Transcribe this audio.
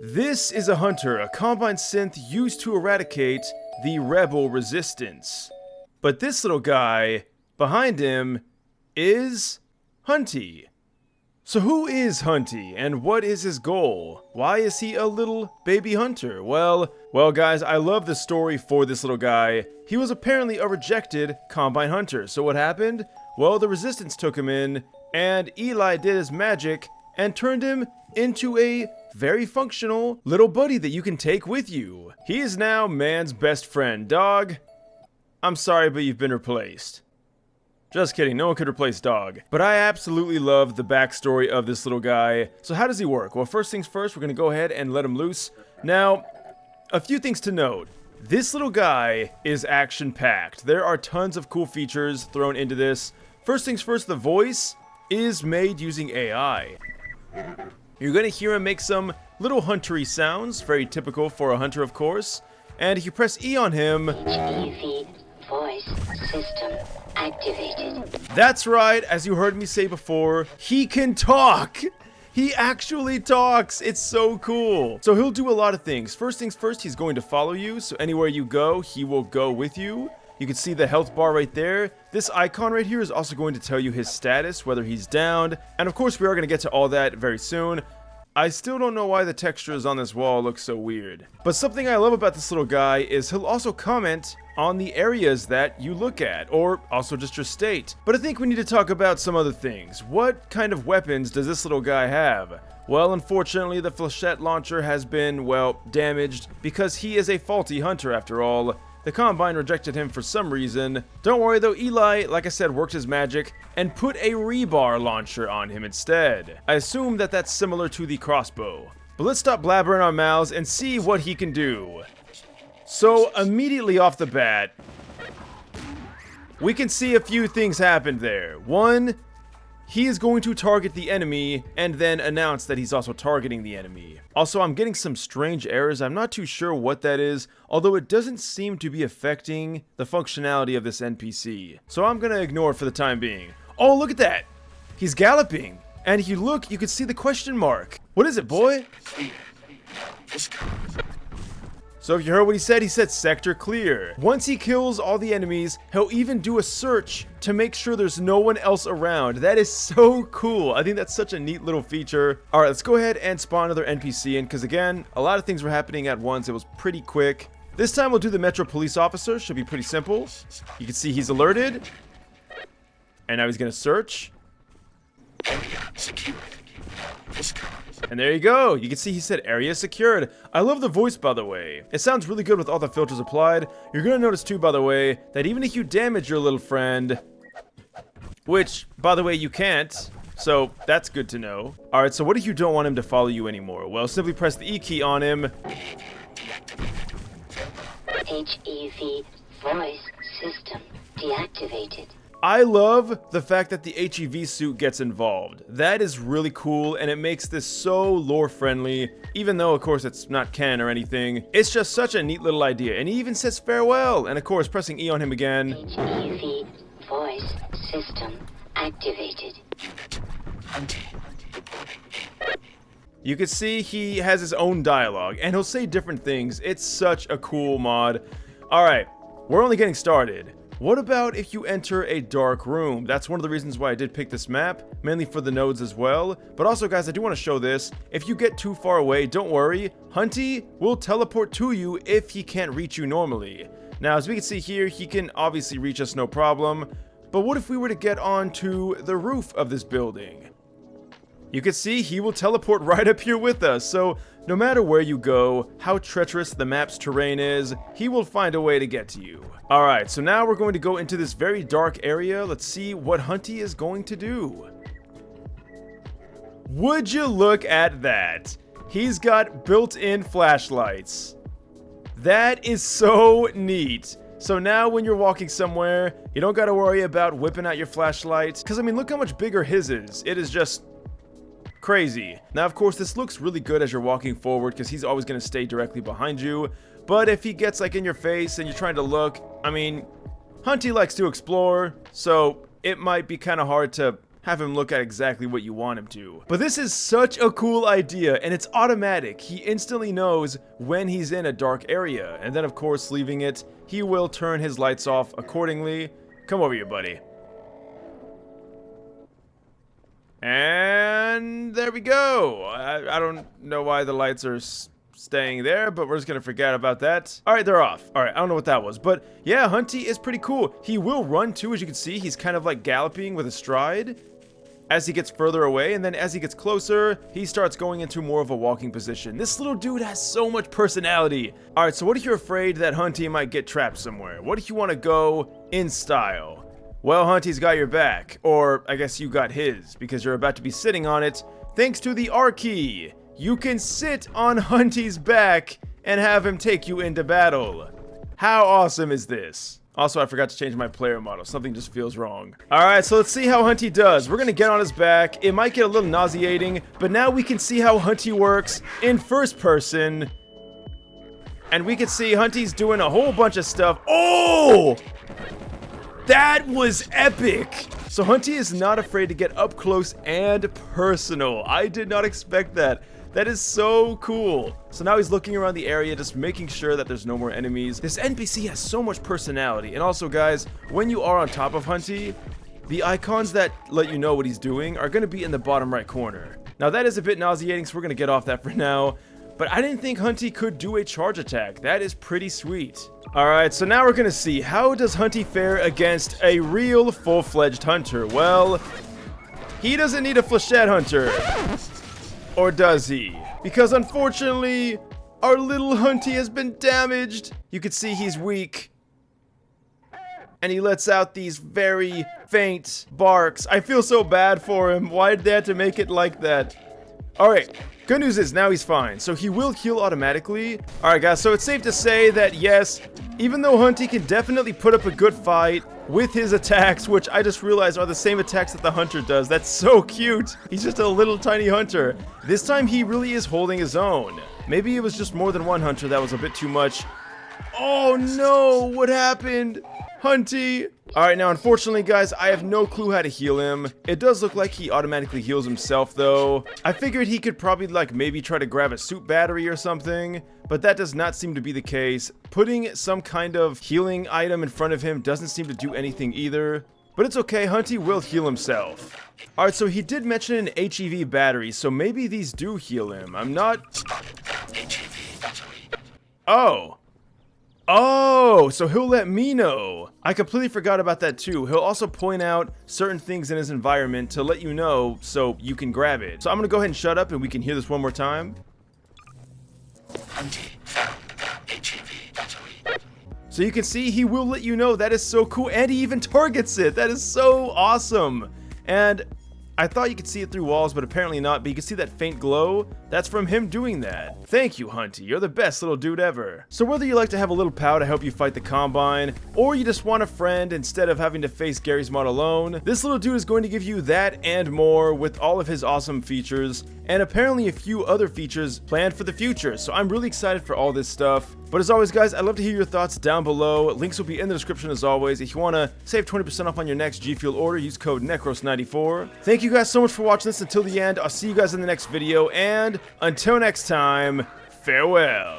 This is a hunter, a Combine synth used to eradicate the rebel resistance. But this little guy behind him is Huntey. So who is Huntey, and what is his goal? Why is he a little baby hunter? Well guys, I love the story for this little guy. He was apparently a rejected Combine hunter. So what happened? Well, the resistance took him in, and Eli did his magic and turned him into a very functional little buddy that you can take with you. He is now man's best friend. Dog, I'm sorry, but you've been replaced. Just kidding, no one could replace Dog. But I absolutely love the backstory of this little guy. So how does he work? Well, first things first, we're gonna go ahead and let him loose. Now, a few things to note. This little guy is action-packed. There are tons of cool features thrown into this. First things first, the voice is made using AI. You're gonna hear him make some little huntery sounds, very typical for a hunter, of course. And if you press E on him, HEV voice system activated. That's right, as you heard me say before, he can talk! He actually talks! It's so cool! So he'll do a lot of things. First things first, he's going to follow you, so anywhere you go, he will go with you. You can see the health bar right there. This icon right here is also going to tell you his status, whether he's downed. And of course, we are going to get to all that very soon. I still don't know why the textures on this wall look so weird. But something I love about this little guy is he'll also comment on the areas that you look at, or also just your state. But I think we need to talk about some other things. What kind of weapons does this little guy have? Well, unfortunately, the flechette launcher has been, well, damaged because he is a faulty hunter after all. The Combine rejected him for some reason. Don't worry though, Eli, like I said, worked his magic and put a rebar launcher on him instead. I assume that that's similar to the crossbow. But let's stop blabbering our mouths and see what he can do. So immediately off the bat, we can see a few things happen there. One, he is going to target the enemy and then announce that he's also targeting the enemy. Also, I'm getting some strange errors. I'm not too sure what that is, although it doesn't seem to be affecting the functionality of this NPC. So I'm gonna ignore it for the time being. Oh, look at that! He's galloping. And if you look, you can see the question mark. What is it, boy? So if you heard what he said sector clear. Once he kills all the enemies, he'll even do a search to make sure there's no one else around. That is so cool. I think that's such a neat little feature. All right, let's go ahead and spawn another NPC in, because again, a lot of things were happening at once. It was pretty quick. This time we'll do the Metro Police Officer. Should be pretty simple. You can see he's alerted. And now he's gonna search. And there you go. You can see he said area secured. I love the voice, by the way. It sounds really good with all the filters applied. You're gonna notice too, by the way, that even if you damage your little friend, which, by the way, you can't, so that's good to know. Alright, so what if you don't want him to follow you anymore? Well, simply press the E key on him. HEV voice system deactivated. I love the fact that the HEV suit gets involved. That is really cool, and it makes this so lore friendly, even though of course it's not canon or anything. It's just such a neat little idea, and he even says farewell, and of course pressing E on him again. HEV voice system activated. You can see he has his own dialogue, and he'll say different things. It's such a cool mod. Alright, we're only getting started. What about if you enter a dark room? That's one of the reasons why I did pick this map, mainly for the nodes as well. But also, guys, I do want to show this. If you get too far away, don't worry. Huntey will teleport to you if he can't reach you normally. Now, as we can see here, he can obviously reach us no problem. But what if we were to get onto the roof of this building? You can see he will teleport right up here with us. So no matter where you go, how treacherous the map's terrain is, he will find a way to get to you. Alright, so now we're going to go into this very dark area. Let's see what Huntey is going to do. Would you look at that? He's got built-in flashlights. That is so neat. So now when you're walking somewhere, you don't gotta worry about whipping out your flashlight. Because I mean, look how much bigger his is. It is just crazy. Now, of course, this looks really good as you're walking forward because he's always going to stay directly behind you. But if he gets like in your face and you're trying to look, I mean, Huntey likes to explore, so it might be kind of hard to have him look at exactly what you want him to. But this is such a cool idea, and it's automatic. He instantly knows when he's in a dark area, and then of course leaving it, he will turn his lights off accordingly. Come over here, buddy. And there we go. I don't know why the lights are staying there, but we're just gonna forget about that. All right, they're off. All right, I don't know what that was, but yeah, Huntey is pretty cool. He will run too, as you can see. He's kind of like galloping with a stride as he gets further away, and then as he gets closer, he starts going into more of a walking position. This little dude has so much personality. All right, so what if you're afraid that Huntey might get trapped somewhere? What if you want to go in style? Well, Huntey's got your back, or I guess you got his, because you're about to be sitting on it thanks to the R key. You can sit on Huntey's back and have him take you into battle. How awesome is this? Also, I forgot to change my player model. Something just feels wrong. Alright, so let's see how Huntey does. We're gonna get on his back. It might get a little nauseating, but now we can see how Huntey works in first person. And we can see Huntey's doing a whole bunch of stuff. Oh! That was epic! So Huntey is not afraid to get up close and personal. I did not expect that. That is so cool. So now he's looking around the area, just making sure that there's no more enemies. This NPC has so much personality. And also, guys, when you are on top of Huntey, the icons that let you know what he's doing are going to be in the bottom right corner. Now, that is a bit nauseating, so we're going to get off that for now. But I didn't think Huntey could do a charge attack. That is pretty sweet. Alright, so now we're gonna see, how does Huntey fare against a real full-fledged hunter? Well, he doesn't need a flechette hunter. Or does he? Because unfortunately, our little Huntey has been damaged. You can see he's weak. And he lets out these very faint barks. I feel so bad for him. Why did they have to make it like that? Alright, good news is now he's fine, so he will heal automatically. Alright guys, so it's safe to say that yes, even though Huntey can definitely put up a good fight with his attacks, which I just realized are the same attacks that the hunter does. That's so cute. He's just a little tiny hunter. This time he really is holding his own. Maybe it was just more than one hunter that was a bit too much. Oh no, what happened? Huntey. Alright, now unfortunately guys, I have no clue how to heal him. It does look like he automatically heals himself though. I figured he could probably like maybe try to grab a suit battery or something, but that does not seem to be the case. Putting some kind of healing item in front of him doesn't seem to do anything either. But it's okay, Huntey will heal himself. Alright, so he did mention an HEV battery, so maybe these do heal him. I'm not... Oh! Oh, so he'll let me know. I completely forgot about that too. He'll also point out certain things in his environment to let you know so you can grab it. So I'm gonna go ahead and shut up and we can hear this one more time. So you can see he will let you know. That is so cool, and he even targets it. That is so awesome. And I thought you could see it through walls, but apparently not, but you can see that faint glow. That's from him doing that. Thank you, Huntey. You're the best little dude ever. So whether you like to have a little pal to help you fight the Combine, or you just want a friend instead of having to face Garry's mod alone, this little dude is going to give you that and more with all of his awesome features, and apparently a few other features planned for the future. So I'm really excited for all this stuff. But as always, guys, I'd love to hear your thoughts down below. Links will be in the description as always. If you want to save 20% off on your next G Fuel order, use code NecrosVideos94. Thank you guys so much for watching this until the end. I'll see you guys in the next video, and until next time, farewell.